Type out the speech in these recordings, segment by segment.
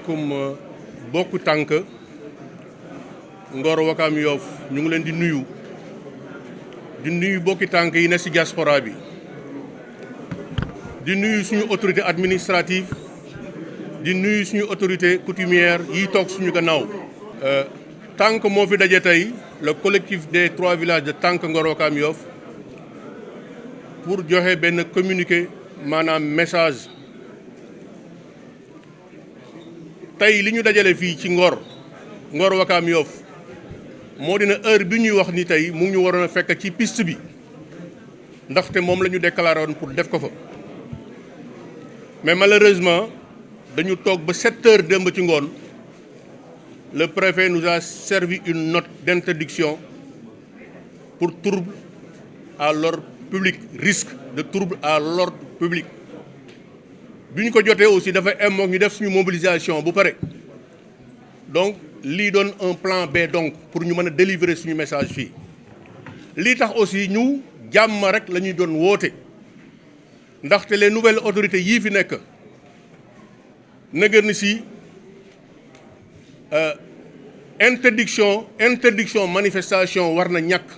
asalaamaaleykum bokku tànk Ngor Wakam Yoff ñu ngi leen di nuyu bokki tànk yi ne ci diaspora bi di nuyu suñu autorité administrative di nuyu suñu autorité coutumière yi toog suñu gannaaw. tànk moo fi daje tey le collectif des 3 villages de tànk Ngor Wakam Yoff pour joxe benn communiqué maanaam message. tey li ñu dajale fii ci Ngor Wakam Yoff moo dina heure bi ñuy wax ni tey mu ngi ñu waroon a fekk ci piste bi ndaxte moom la ñu déclaré woon pour def ko fa mais malheureusement dañu toog ba 7 heures démb ci ngoon le préfet nous a servi une note d'interdiction pour trouble à l'ordre public, risque de trouble à l'ordre public. bi ñu ko jotee aussi dafa am ñu def suñu mobilisation bu pare donc lii doon un plan B donc pour ñu mën a délivrer suñu message fii lii tax aussi ñu jàmm rek la ñuy doon woote ndaxte les nouvelles autorités yii fi nekk nëgër ni si interdiction manifestation war na ñàkk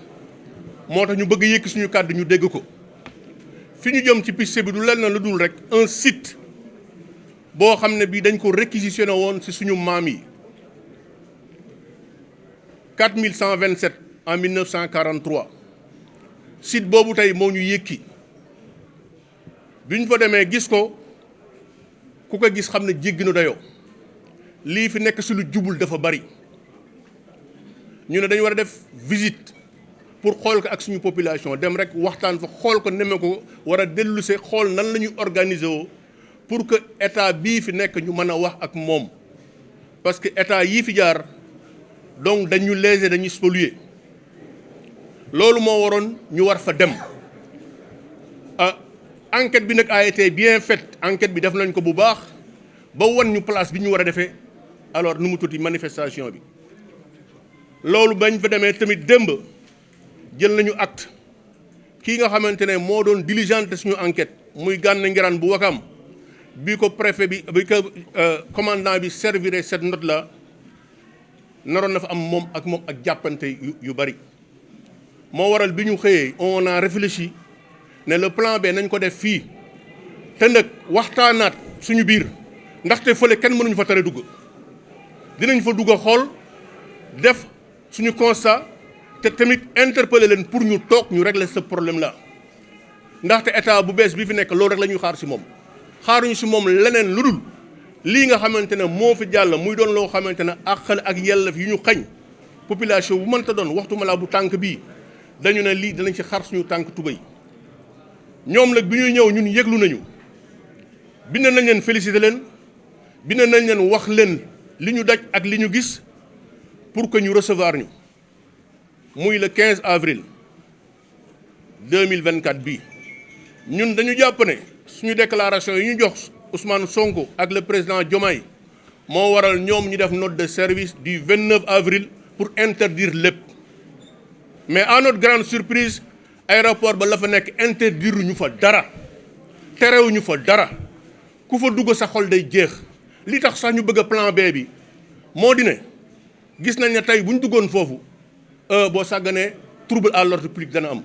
moo tax ñu bëgg yëkki suñu kàddu ñu dégg ko fi ñu jëm ci piste bi du lenn lu dul rek un site boo xam ne bii dañ ko réquisitionné woon ci suñu maam yi 4127 en 1943 site boobu tey moo ñu yëkki bi ñu fa demee gis ko ku ko gis xam ne jéggi na dayoo lii fi nekk ci lu jubul dafa bari ñu ne dañu war a def visite pour xool ko ak suñu population dem rek waxtaan fa xool ko neme ko war a dellu see xool nan la ñuy organiser woo pour que état bii fi nekk ñu mën a wax ak moom parce que état yii fi jaar donc dañu léser dañuy spolier loolu moo waroon ñu war fa dem enquête bi nag a été bien faite enquête bi def nañ ko bu baax ba wan ñu place bi ñu war a defee alors nu mu tuuti manifestation bi loolu bañ fa demee tamit démb jël nañu acte kii nga xamante ne moo doon diligente suñu enquête muy Gana Ngirane bu Wakam bi ko préfet bi ko commandant bi servir cette note là naroon na fa am moom ak jàppante yu bari moo waral bi ñu xëyee on a réfléchi ne le plan B nañ ko def fii te nag waxtaanaat suñu biir ndaxte fële kenn mënuñu fa tere dugg dinañ fa dugg xool def suñu constat te tamit interpeller leen pour ñu toog ñu régler ce problème là ndaxte état bu bees bi fi nekk loolu rek la ñuy xaar ci moom xaaruñu ci moom leneen lu dul lii nga xamante ne moo fi jàll muy doon loo xamante ne àq ak yelleef yu ñu xañ population bu mënta doon waxtu ma laa bu tànk bii dañu ne lii danañ ci xar suñu tànk tubéy ñoom nag bi ñuy ñëw ñun yëglu nañu bind nañ leen féliciter leen bind nañ leen wax leen li ñu daj ak li ñu gis pour que ñu recevoir ñu muy le 15 avril 2024 bii ñun dañu jàpp ne suñu déclaration yi ñu jox Ousmane Sonko ak le président Diomaye moo waral ñoom ñu def note de service du 29 avril pour interdire lépp mais à notre grande surprise aéroport ba la fa nekk interdire ñu fa dara terewuñu fa dara ku fa dugg sa xol day jeex li tax sax ñu bëgg a plan B bi moo di ne gis nañ ne tey bu ñu duggoon foofu boo sàgganee trouble à l'ordre public dana am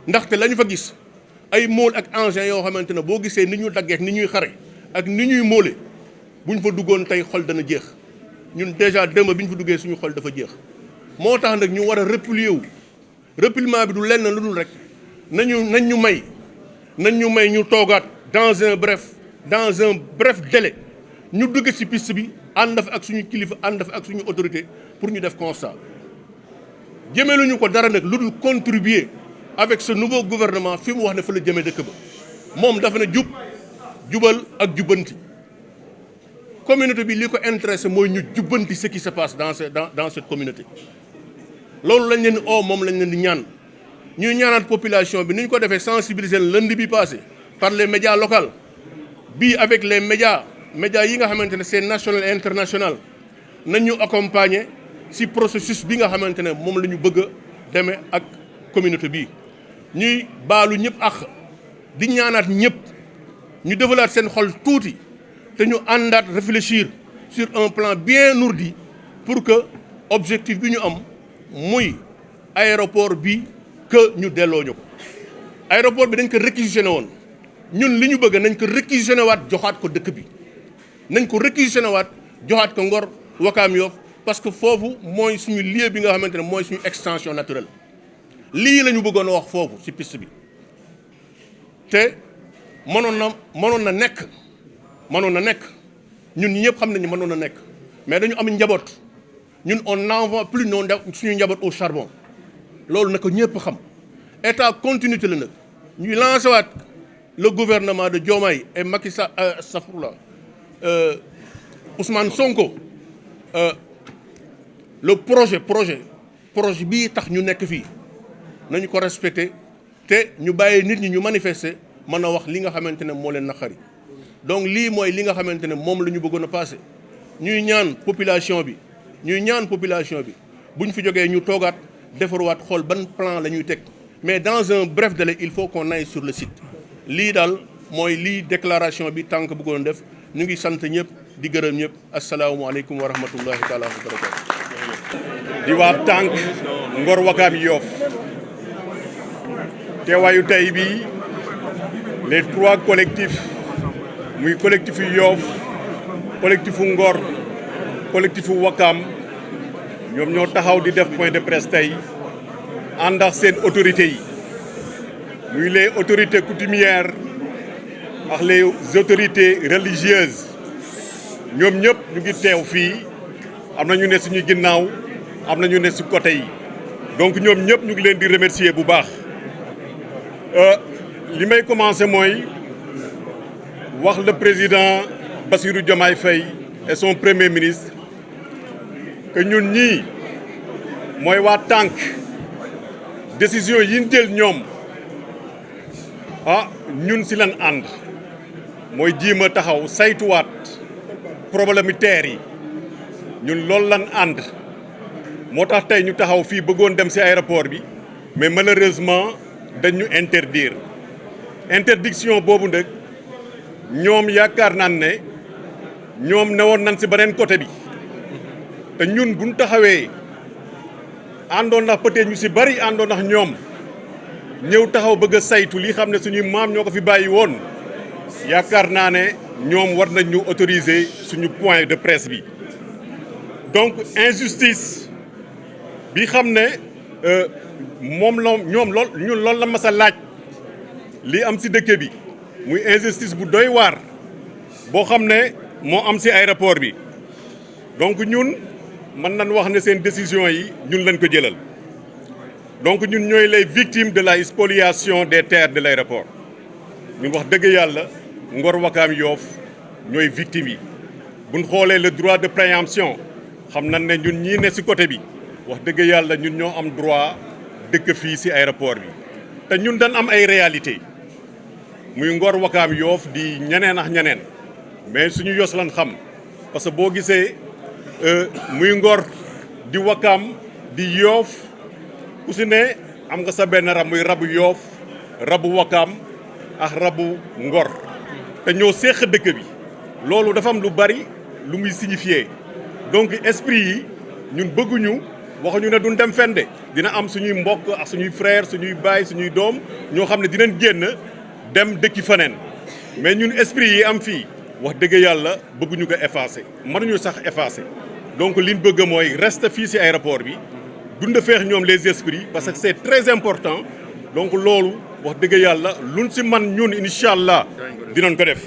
ndaxte la ñu fa gis ay mool ak engins yoo xamante ne boo gisee ni ñu daggee ni ñuy xare ak ni ñuy moole bu ñu fa duggoon tey xol dana jeex ñun déjà démb bi ñu fa duggee suñu xol dafa jeex moo tax nag ñu war a replier wu repliement bi du lenn lu dul rek nañ ñu may ñu toogaat dans un bref délai ñu dugg ci piste bi ànd fa ak suñu kilifa ànd fa ak suñu autorité pour ñu def constat jëmeeluñu ko dara nag lu dul contribuer avec ce nouveau gouvernement fi mu wax ne fa la jëmee dëkk ba moom dafa ne jubal ak jubbanti communauté bi li ko intéressé mooy ñu jubbanti ce qui se passe dans cette communauté loolu lañ leen di moom lañ leen di ñaan ñuy ñaanaat population bi ni ñu ko defee sensibiliser lundi bi passé par les médias locaux bii avec les médias yi nga xamante ne c'est national et international nañ ñu accompagner ci processus bi nga xamante ne moom la ñu bëgg a demee ak communauté bii ñuy baalu ñëpp ak di ñaanaat ñëpp ñu defalaat seen xol tuuti te ñu àndaat réfléchir sur un plan bien ourdi pour que objectif bi ñu am muy aéroport bi que ñu delloo ñu ko. aéroport bi dañ ko réquisitionné woon ñun li ñu bëgg nañ ko réquisitionné waat joxaat ko dëkk bi nañ ko réquisitionné waat joxaat ko Ngor Wakaam Yoff parce que foofu mooy suñu lieu bi nga xamante ne mooy suñu extension naturelle lii la ñu bëggoon a wax foofu ci piste bi te mënoon na nekk ñun ñi ñëpp xam nañu mënoon na nekk mais dañu am njaboot ñun on n'envoie plus non suñu njaboot au charbon loolu na ko ñëpp xam état continuité la nag ñuy lancé waat le gouvernement de Diomaye et Macky Sall Ousmane Sonko le projet bii tax ñu nekk fii nañu ko respecté te ñu bàyyi nit ñi ñu manifester mën a wax li nga xamante ne moo leen naqari donc lii mooy li nga xamante ne moom la ñu bëggoon a passé ñuy ñaan population bi bu ñu fi jógee ñu toogaat defarwaat xool ban plan la ñuy teg mais dans un bref délai il faut qu'on aille sur le site lii daal mooy lii déclaration bi tànk bëggoon def ñu ngi sant ñëpp di gërëm ñëpp asalaamualeykum wa rahmatullahi taala wa barakatu di waa tànk Ngor Wakaam Yoff teewaayu tey bi les 3 collectifs muy collectifu Yoff collectifu Ngor collectifu Wakaam ñoom ñoo taxaw di def point de presse tey ànd ak seen autorités yi muy les autorités coutumières ak les autorités religieuses ñoom ñëpp ñu ngi teew fii am na ñu ne suñu ginnaaw am na ñu ne si côté yi donc ñoom ñëpp ñu ngi leen di remercier bu baax li may commencer mooy wax le président Bassirou Diomaye Faye et son premier ministre que ñun ñii mooy waa tànk décision yi ñu jël ñoom ñun si lan ànd mooy jiima taxaw saytuwaat problème yi terre yi ñun loolu lan ànd moo tax tey ñu taxaw fii bëggoon dem ci aéroport bi mais malheureusement dañu interdire interdiction boobu nag ñoom yaakaar naan ne ñoom newoon nañ ci beneen côté bi te ñun buñ taxawee àndoon ndax peut-être ñu ci bari àndoon ndax ñoom ñëw taxaw bëgg a saytu li xam ne suñuy maam ñoo ko fi bàyyi woon yaakaar naa ne ñoom war nañ ñu autoriser suñu point de presse bi donc injustice bi xam ne moom la ñoom loolu la mas a laaj li am ci dëkk bi muy injustice bu doy waar boo xam ne moo am ci aéroport bi donc ñun mën nañ wax ne seen décision yi ñun lañ ko jëlal donc ñun ñooy les victimes de la spoliation des terres de l'aéroport ñun wax dëgg yàlla Ngor Wakaam Yoff ñooy victimes yi buñ xoolee le droit de préemption xam nañ ne ñun ñii ne ci côté bi wax dëgg yàlla ñun ñoo am droit dëkk fii ci aéroport bi te ñun dañ am ay réalité muy Ngor Wakaam Yoff di ñeneen ak ñeneen mais suñu yos lan xam parce que boo gisee muy Ngor di Wakaam di Yoff ku si ne am nga sa benn rab muy rabu Yoff rabu Wakaam ak rabu Ngor te ñoo séq dëkk bi loolu dafa am lu bari lu muy signifier donc esprit yi ñun bëgguñu waxuñu ne duñ dem fende dina am suñuy mbokk ak suñuy frère suñuy baay suñuy doom ñoo xam ne dinañ génn dem dëkki faneen mais ñun esprit yi am fii wax dëgg yàlla bëgguñu ko effacer mënuñu sax effacer donc liñ bëgg mooy reste fii ci aéroport bi dund feex ñoom les esprits parce que c'est très important donc loolu wax dëgg yàlla luñ ci man ñun incha allah dinañ ko def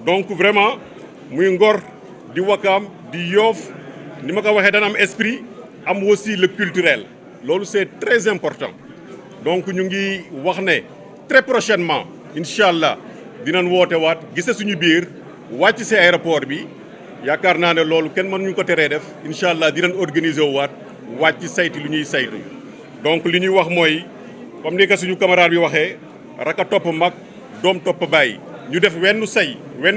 donc vraiment muy Ngor di Wakaam di Yoff ni ma ko waxee dana am esprit am aussi le culturel loolu c'est très important donc ñu ngi wax ne très prochainement incha allah dinañ woote waat gise suñu biir wàcc ci aéroport bi yaakaar naa ne loolu kenn mënuñu ko teree def incha allah dinañ organiser waat wàcc saytu lu ñuy saytu donc li ñuy wax mooy comme ni ko suñu camarade bi waxee raka topp mag doom topp bàyyi ñu def wenn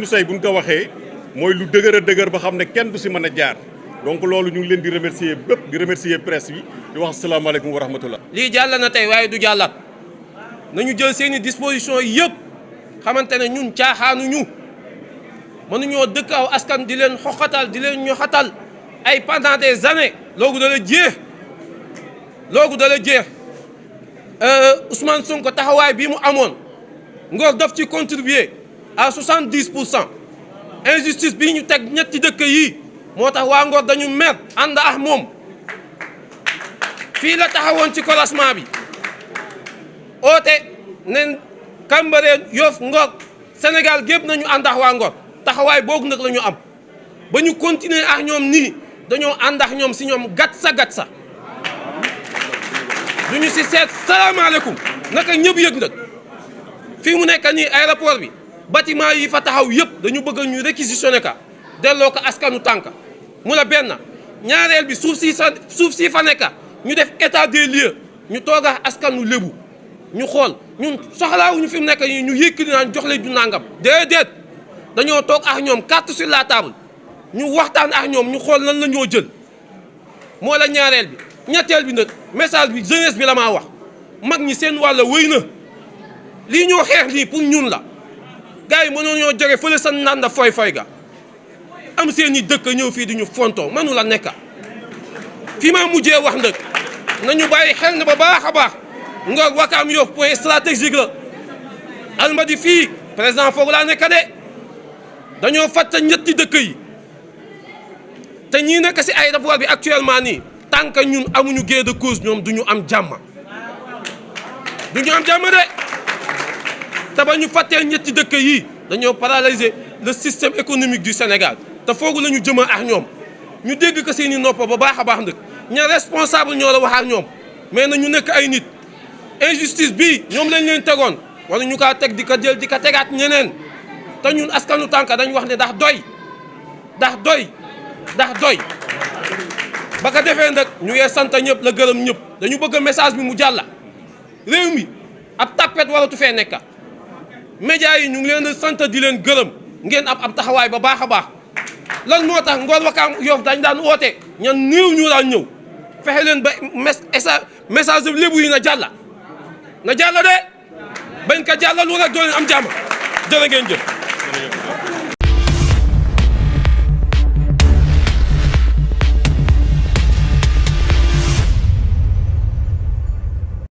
say buñ ko waxee mooy lu dëgër a dëgër ba xam ne kenn du ci mën a jaar donc loolu ñu ngi leen di remercier bépp di remercier presse bi di wax asalaamaaleykum wa rahmatullah. lii jàll na tey waaye du jàllat nañu jël seeni disposition yëpp xamante ne ñun caaxaanuñu mënuñoo dëkk aw askan di leen xoxatal di leen ñoxatal ay pendant des années loolu dala jeex Ousmane Sonko taxawaay bii mu amoon Ngor daf ci contribuer à 70%. injustice bii ñu teg ñetti dëkk yii moo tax waa Ngor dañu mer ànd ak moom fii la taxawoon ci commencement bi oote ne Cambérène Yoff Ngor Sénégal gépp nañu ànd ak waa Ngor taxawaay boobu nag la ñu am ba ñu continuer ak ñoom nii dañoo ànd ak ñoom si ñoom gat sa duñu si seet salaamaaleykum naka ñëpp yëg nag fii mu nekk nii aéroport bi bâtiment yi fa taxaw yëpp dañu bëgg ñu réquisitionné ka delloo ko askanu Tànka mu la benn ñaareel bi suuf si fa nekk ñu def état des lieux ñu toog ak askanu lébu ñu xool ñun soxlaawuñu fi mu nekk nii ñu yëkkati naan jox leen ju nangam déedéet dañoo toog ak ñoom carte sur la table ñu waxtaan ak ñoom ñu xool lan la ñoo jël moo la ñaareel bi. ñetteel bi nag message bi jeunesse bi la maa wax mag ñi seen wàll wéy na lii ñoo xeex nii pour ñun la gars yi mënoo ñoo jóge fële sa nanda foy ga am seen i dëkk ñëw fii di ñu fontoo mënu la nekka fii maa mujjee wax nag nañu bàyyi xel ne ba baax a baax Ngor Wakaam Yoff point stratégique la Almadi fii président foofu laa nekka de dañoo fàtte ñetti dëkk yi te ñii nekk si aéroport bi actuellement nii tant que ñun amuñu gain de cause ñoom du ñu am jàmm de te ba ñu fàttee ñetti dëkk yi dañoo paralyser le système économique du Sénégal te foogu la ñu jëma ak ñoom ñu dégg ko seeni nopp ba baax a baax nag ña responsable ñoo la wax ak ñoom mais na ñu nekk ay nit injustice bii ñoom lañ leen tegoon wala ñu kaa teg di ko jël di ko tegaat ñeneen te ñun askanu Tànka dañ wax ne ndax doy ba ko defee nag ñu ngi sant ñëpp la gërëm ñëpp dañu bëgg message bi mu jàlla réew mi ab tapet waratu fee nekk média yi ñu ngi leen sant di leen gërëm ngeen ab taxawaay ba baax a baax lan moo tax Ngor Wakaam Yoff dañ daan woote ñan néew ñu daan ñëw fexe leen ba message bi lébu yi na jàlla de bañ ko jàllal wala doo leen am jàmm jërë ngeen jëf